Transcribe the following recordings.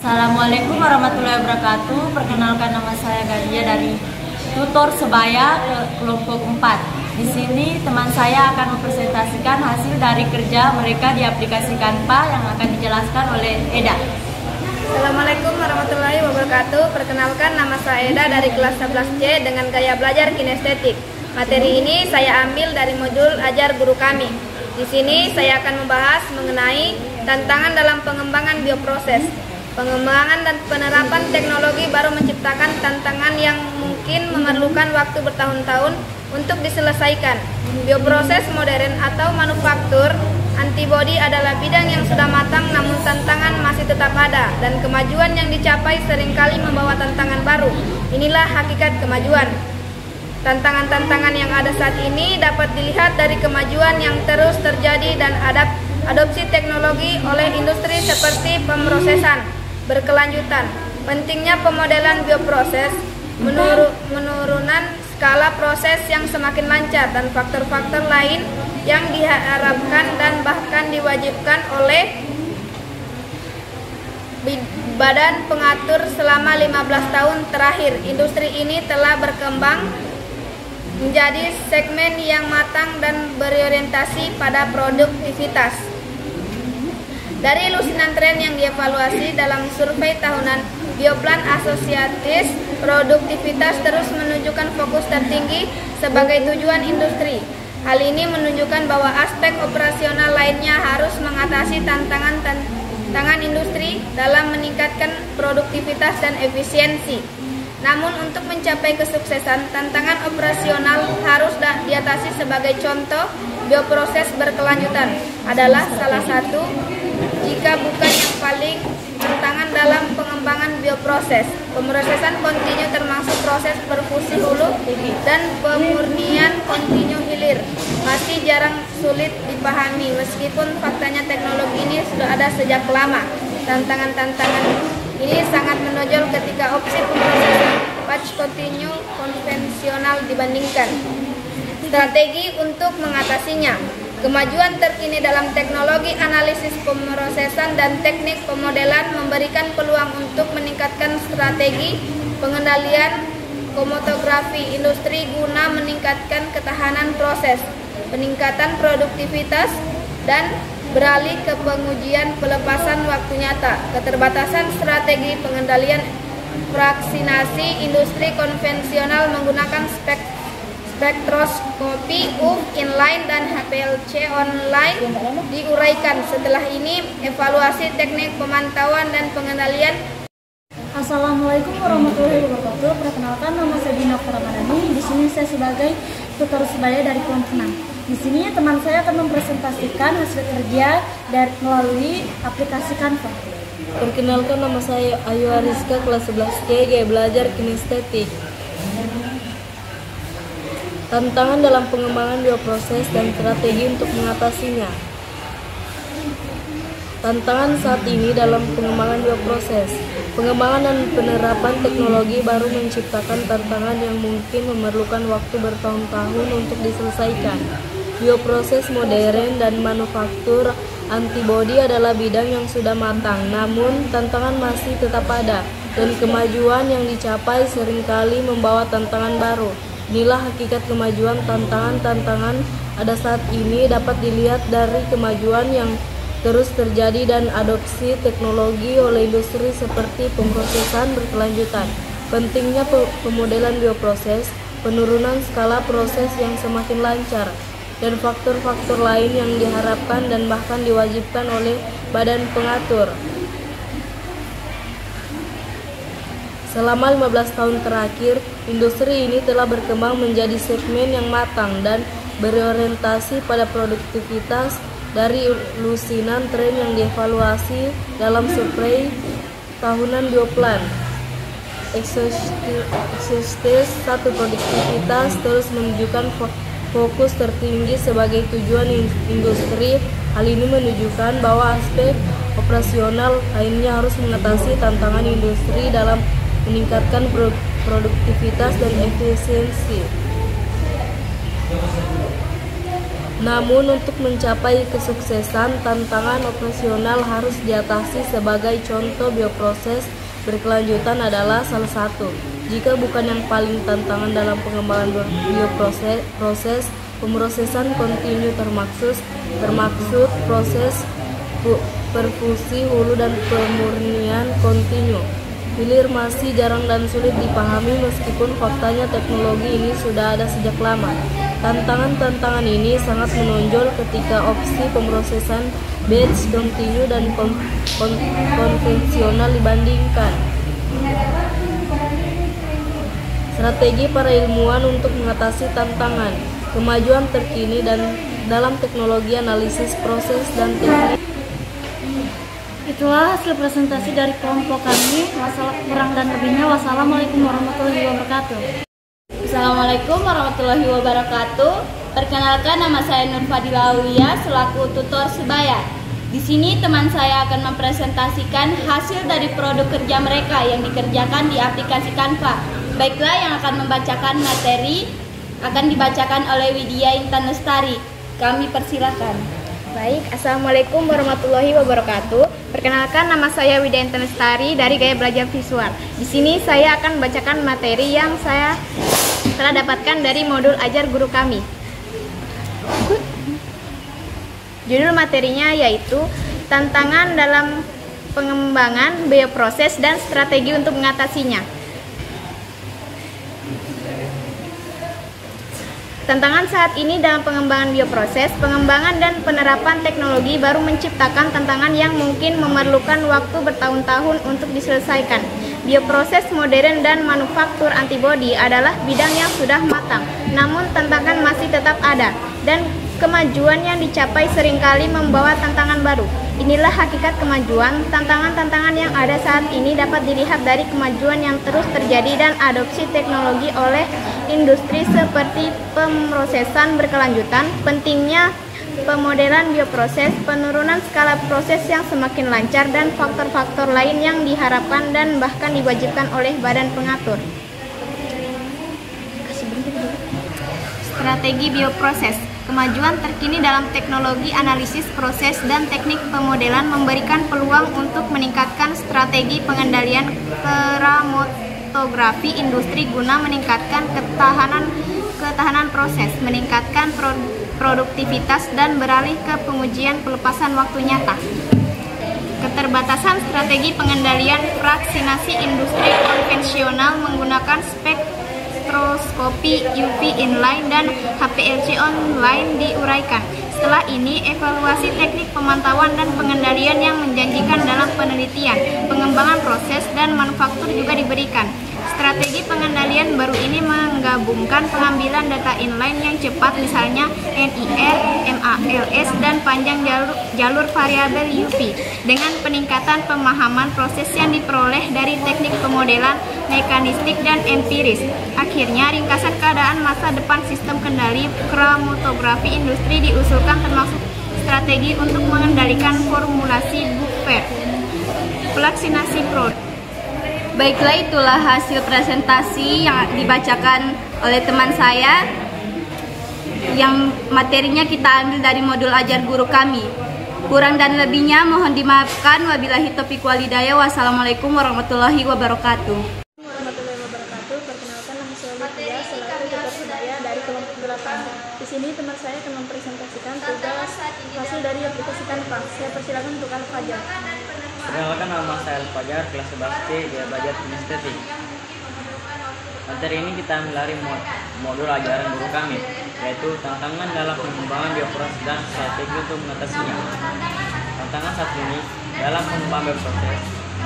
Assalamualaikum warahmatullahi wabarakatuh. Perkenalkan, nama saya Gadia dari Tutor Sebaya kelompok 4. Di sini teman saya akan mempresentasikan hasil dari kerja mereka di aplikasi Canva yang akan dijelaskan oleh Eda. Assalamualaikum warahmatullahi wabarakatuh. Perkenalkan, nama saya Eda dari kelas 11C dengan gaya belajar kinestetik. Materi ini saya ambil dari modul Ajar Guru Kami. Di sini saya akan membahas mengenai tantangan dalam pengembangan bioproses. Pengembangan dan penerapan teknologi baru menciptakan tantangan yang mungkin memerlukan waktu bertahun-tahun untuk diselesaikan. Bioproses modern atau manufaktur antibodi adalah bidang yang sudah matang, namun tantangan masih tetap ada, dan kemajuan yang dicapai seringkali membawa tantangan baru. Inilah hakikat kemajuan. Tantangan-tantangan yang ada saat ini dapat dilihat dari kemajuan yang terus terjadi dan adopsi teknologi oleh industri seperti pemrosesan berkelanjutan. Pentingnya pemodelan bioproses, penurunan skala proses yang semakin lancar, dan faktor-faktor lain yang diharapkan dan bahkan diwajibkan oleh Badan Pengatur selama 15 tahun terakhir. Industri ini telah berkembang menjadi segmen yang matang dan berorientasi pada produktivitas. Dari lusinan tren yang dievaluasi dalam survei tahunan Bioplan Associates, produktivitas terus menunjukkan fokus tertinggi sebagai tujuan industri. Hal ini menunjukkan bahwa aspek operasional lainnya harus mengatasi tantangan industri dalam meningkatkan produktivitas dan efisiensi. Namun untuk mencapai kesuksesan, tantangan operasional harus diatasi. Sebagai contoh, bioproses berkelanjutan adalah salah satu, jika bukan yang paling tantangan dalam pengembangan bioproses. Pemrosesan kontinu termasuk proses perfusi hulu dan pemurnian kontinu hilir masih jarang sulit dipahami, meskipun faktanya teknologi ini sudah ada sejak lama. Tantangan-tantangan ini sangat menonjol ketika opsi pemrosesan batch continue konvensional dibandingkan strategi untuk mengatasinya. Kemajuan terkini dalam teknologi analisis pemrosesan dan teknik pemodelan memberikan peluang untuk meningkatkan strategi pengendalian kromatografi industri guna meningkatkan ketahanan proses, peningkatan produktivitas, dan beralih ke pengujian pelepasan waktu nyata. Keterbatasan strategi pengendalian vaksinasi industri konvensional menggunakan spektroskopi inline dan HPLC online diuraikan. Setelah ini, evaluasi teknik pemantauan dan pengendalian. Assalamualaikum warahmatullahi wabarakatuh. Perkenalkan, nama saya Dina Ramadhani. Di sini saya sebagai tutor sebaya dari kelompok 6. Di sini teman saya akan mempresentasikan hasil kerja melalui aplikasi Canva. Perkenalkan, nama saya Ayu Ariska, kelas 11C, gaya belajar kinestetik. Tantangan dalam pengembangan bioproses dan strategi untuk mengatasinya. Tantangan saat ini dalam pengembangan bioproses. Pengembangan dan penerapan teknologi baru menciptakan tantangan yang mungkin memerlukan waktu bertahun-tahun untuk diselesaikan. Bioproses modern dan manufaktur antibodi adalah bidang yang sudah matang, namun tantangan masih tetap ada, dan kemajuan yang dicapai seringkali membawa tantangan baru. Inilah hakikat kemajuan. Tantangan-tantangan ada saat ini dapat dilihat dari kemajuan yang terus terjadi dan adopsi teknologi oleh industri seperti pemrosesan berkelanjutan. Pentingnya pemodelan bioproses, penurunan skala proses yang semakin lancar, dan faktor-faktor lain yang diharapkan dan bahkan diwajibkan oleh Badan Pengatur. Selama 15 tahun terakhir, industri ini telah berkembang menjadi segmen yang matang dan berorientasi pada produktivitas. Dari lusinan tren yang dievaluasi dalam survei tahunan Bioplan Associates, satu produktivitas terus menunjukkan fokus tertinggi sebagai tujuan industri. Hal ini menunjukkan bahwa aspek operasional lainnya harus mengatasi tantangan industri dalam meningkatkan produktivitas dan efisiensi. Namun untuk mencapai kesuksesan, tantangan operasional harus diatasi. Sebagai contoh, bioproses berkelanjutan adalah salah satu. Jika bukan yang paling tantangan dalam pengembangan bioproses, pemrosesan kontinu termaksud proses perfusi hulu dan pemurnian kontinu. Hilir masih jarang dan sulit dipahami meskipun faktanya teknologi ini sudah ada sejak lama. Tantangan-tantangan ini sangat menonjol ketika opsi pemrosesan batch, kontinu, dan konvensional dibandingkan. Strategi para ilmuwan untuk mengatasi tantangan, kemajuan terkini dan dalam teknologi analisis proses dan teknik. Itulah hasil presentasi dari kelompok kami. Kurang dan lebihnya, wassalamualaikum warahmatullahi wabarakatuh. Assalamualaikum warahmatullahi wabarakatuh. Perkenalkan, nama saya Nur Fadila Aulia selaku tutor sebaya. Di sini teman saya akan mempresentasikan hasil dari produk kerja mereka yang dikerjakan di aplikasi Canva. Baiklah, yang akan membacakan materi akan dibacakan oleh Widya Intan Lestari. Kami persilakan. Baik, Assalamualaikum warahmatullahi wabarakatuh. Perkenalkan, nama saya Widya Intan Lestari dari Gaya Belajar Visual. Di sini saya akan membacakan materi yang saya telah dapatkan dari modul ajar guru kami. Judul materinya yaitu tantangan dalam pengembangan bioproses dan strategi untuk mengatasinya. Tantangan saat ini dalam pengembangan bioproses, pengembangan dan penerapan teknologi baru menciptakan tantangan yang mungkin memerlukan waktu bertahun-tahun untuk diselesaikan. Bioproses modern dan manufaktur antibodi adalah bidang yang sudah matang, namun tantangan masih tetap ada, dan kemajuan yang dicapai seringkali membawa tantangan baru. Inilah hakikat kemajuan. Tantangan-tantangan yang ada saat ini dapat dilihat dari kemajuan yang terus terjadi dan adopsi teknologi oleh industri seperti pemrosesan berkelanjutan, pentingnya pemodelan bioproses, penurunan skala proses yang semakin lancar, dan faktor-faktor lain yang diharapkan dan bahkan diwajibkan oleh badan pengatur. Strategi bioproses. Kemajuan terkini dalam teknologi analisis proses dan teknik pemodelan memberikan peluang untuk meningkatkan strategi pengendalian kromatografi industri guna meningkatkan ketahanan proses, meningkatkan produktivitas, dan beralih ke pengujian pelepasan waktu nyata. Keterbatasan strategi pengendalian fraksinasi industri konvensional menggunakan spektroskopi UV inline dan HPLC online diuraikan. Setelah ini, evaluasi teknik pemantauan dan pengendalian yang menjanjikan dalam penelitian, pengembangan proses, dan manufaktur juga diberikan. Strategi pengendalian baru ini menggabungkan pengambilan data inline yang cepat, misalnya NIR, MALS, dan panjang jalur variabel UV, dengan peningkatan pemahaman proses yang diperoleh dari teknik pemodelan mekanistik dan empiris. Akhirnya, ringkasan keadaan masa depan sistem kendali kromatografi industri diusulkan, termasuk strategi untuk mengendalikan formulasi buffer, pelaksinasi produk. Baiklah, itulah hasil presentasi yang dibacakan oleh teman saya yang materinya kita ambil dari modul ajar guru kami. Kurang dan lebihnya mohon dimaafkan. Wabillahi taufiq wal hidayah. Wassalamualaikum warahmatullahi wabarakatuh. Warahmatullahi wabarakatuh. Perkenalkan, nama saya Widya selaku tutor sebaya dari kelompok 8. Di sini teman saya akan mempresentasikan tugas hasil dari aplikasi Canva. Saya persilakan untuk Al-Fajar. Perkenalkan, nama saya Al-Fajar, kelas 11C, Gaya Belajar Kinestetik. Materi ini kita ambil dari modul ajaran guru kami, yaitu tantangan dalam pengembangan bioproses dan strategi untuk mengatasinya. Tantangan saat ini dalam pengembangan bioproses,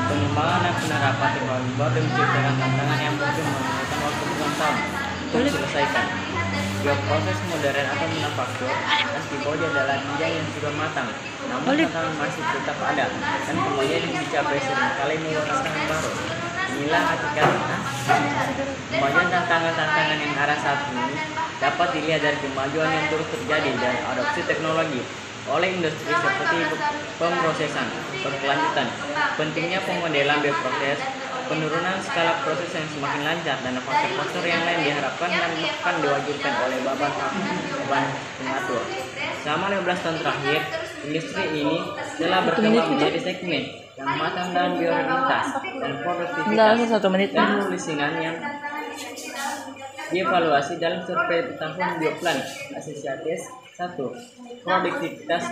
pengembangan dan penerapan teknologi baru menciptakan tantangan yang mungkin memerlukan waktu bertahun-tahun untuk diselesaikan. Bioproses modern atau manufaktur antibodi adalah bidang yang sudah matang, namun tantangan masih tetap ada, dan kemajuan yang dicapai seringkali membawa tantangan baru. Inilah hakikatnya. Kemajuan tantangan-tantangan yang ada saat ini dapat dilihat dari kemajuan yang terus terjadi dan adopsi teknologi oleh industri seperti pemrosesan berkelanjutan, pentingnya pemodelan bioproses, penurunan skala proses yang semakin lancar, dan faktor-faktor yang lain diharapkan dan bahkan diwajibkan oleh badan pengatur. Selama 15 tahun terakhir, industri ini telah berkembang menjadi segmen yang matang dalam biorientas dan produktivitas dan penulisan yang dievaluasi dalam survei tahun Bioplan Associates 1. Produktivitas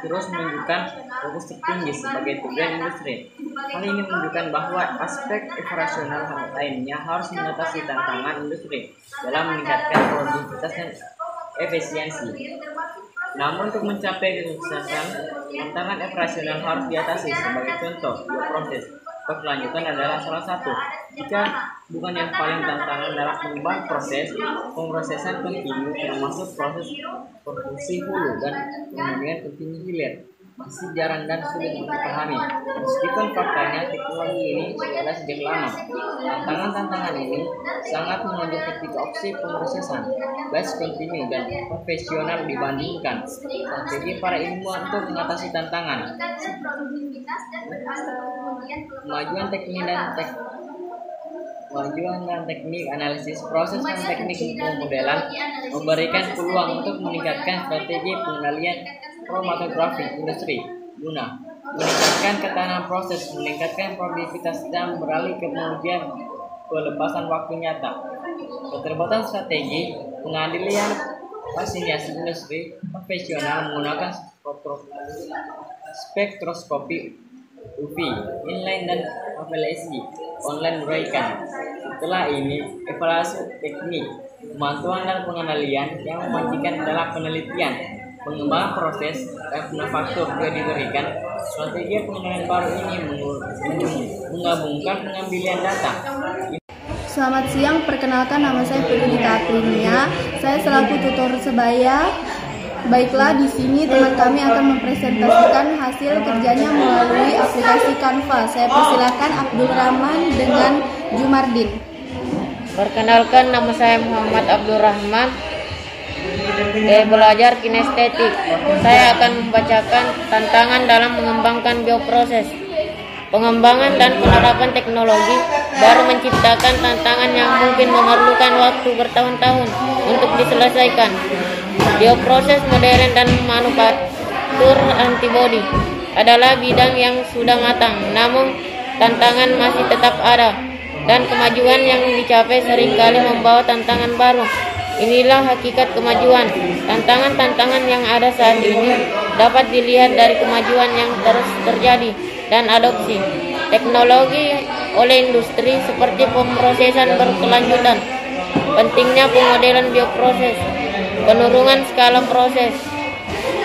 terus menunjukkan fokus tertinggi sebagai tujuan industri. Hal ini menunjukkan bahwa aspek operasional lainnya harus mengatasi tantangan industri dalam meningkatkan produktivitas dan efisiensi. Namun untuk mencapai kesuksesan, tantangan operasional harus diatasi. Sebagai contoh, bioproses berkelanjutan adalah salah satu. Jika bukan yang paling tantangan dalam pengembangan proses, pemrosesan kontinu termasuk proses perfusi hulu dan kemudian kontinu hilir masih jarang dan sulit dipahami. Meskipun faktanya teknologi ini sudah ada sejak lama, tantangan ini sangat menonjol ketika opsi pemrosesan batch kontinu dan profesional dibandingkan strategi para ilmuwan untuk mengatasi tantangan. Kemajuan dan teknik analisis proses dan teknik pemodelan memberikan peluang untuk meningkatkan strategi pengendalian kromatografi industri guna meningkatkan ketahanan proses, meningkatkan produktivitas dan beralih ke pengujian pelepasan waktu nyata. Keterbatasan strategi pengendalian fasilitas industri profesional menggunakan spektroskopi UV, inline dan evaluasi online mereka. Setelah ini, evaluasi teknik, pemantauan dan pengendalian yang memastikan dalam penelitian, pengembangan proses dan manufaktur juga diberikan. Strategi pengendalian baru ini menggabungkan pengambilan data. Selamat siang, perkenalkan nama saya Putri Aprilia. Saya selaku tutor sebaya. Baiklah, di sini teman kami akan mempresentasikan hasil kerjanya melalui aplikasi Canva. Saya persilakan Abdul Rahman dengan Jumardin. Perkenalkan, nama saya Muhammad Abdul Rahman. Belajar kinestetik. Saya akan membacakan tantangan dalam mengembangkan bioproses. Pengembangan dan penerapan teknologi baru menciptakan tantangan yang mungkin memerlukan waktu bertahun-tahun untuk diselesaikan. Bioproses modern dan manufaktur antibodi adalah bidang yang sudah matang, namun tantangan masih tetap ada, dan kemajuan yang dicapai seringkali membawa tantangan baru. Inilah hakikat kemajuan. Tantangan-tantangan yang ada saat ini dapat dilihat dari kemajuan yang terus terjadi dan adopsi teknologi oleh industri seperti pemrosesan berkelanjutan, pentingnya pemodelan bioproses, penurunan skala proses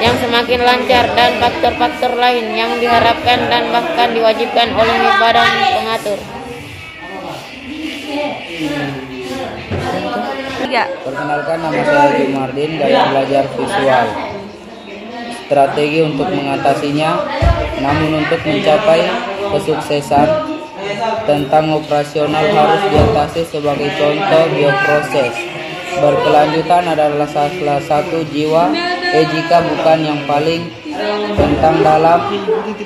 yang semakin lancar, dan faktor-faktor lain yang diharapkan dan bahkan diwajibkan oleh badan pengatur. Perkenalkan, nama saya Jumardin dari belajar visual. Strategi untuk mengatasinya, namun untuk mencapai kesuksesan, tentang operasional harus diatasi. Sebagai contoh, bioproses berkelanjutan adalah salah satu jiwa, jika bukan yang paling tentang dalam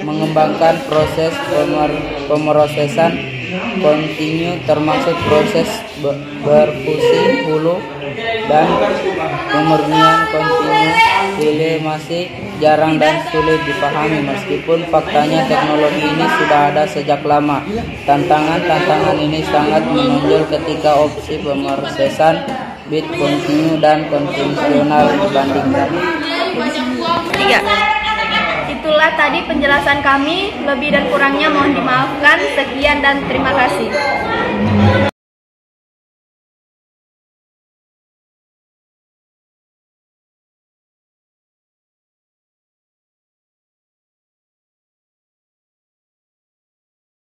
mengembangkan proses pemrosesan kontinu, termasuk proses berfusi hulu dan pemurnian kontinu hilir masih jarang dan sulit dipahami. Meskipun faktanya teknologi ini sudah ada sejak lama, tantangan ini sangat menonjol ketika opsi pemrosesan bit kontinu dan konvensional dibandingkan. 3. Itulah tadi penjelasan kami, lebih dan kurangnya mohon dimaafkan. Sekian dan terima kasih.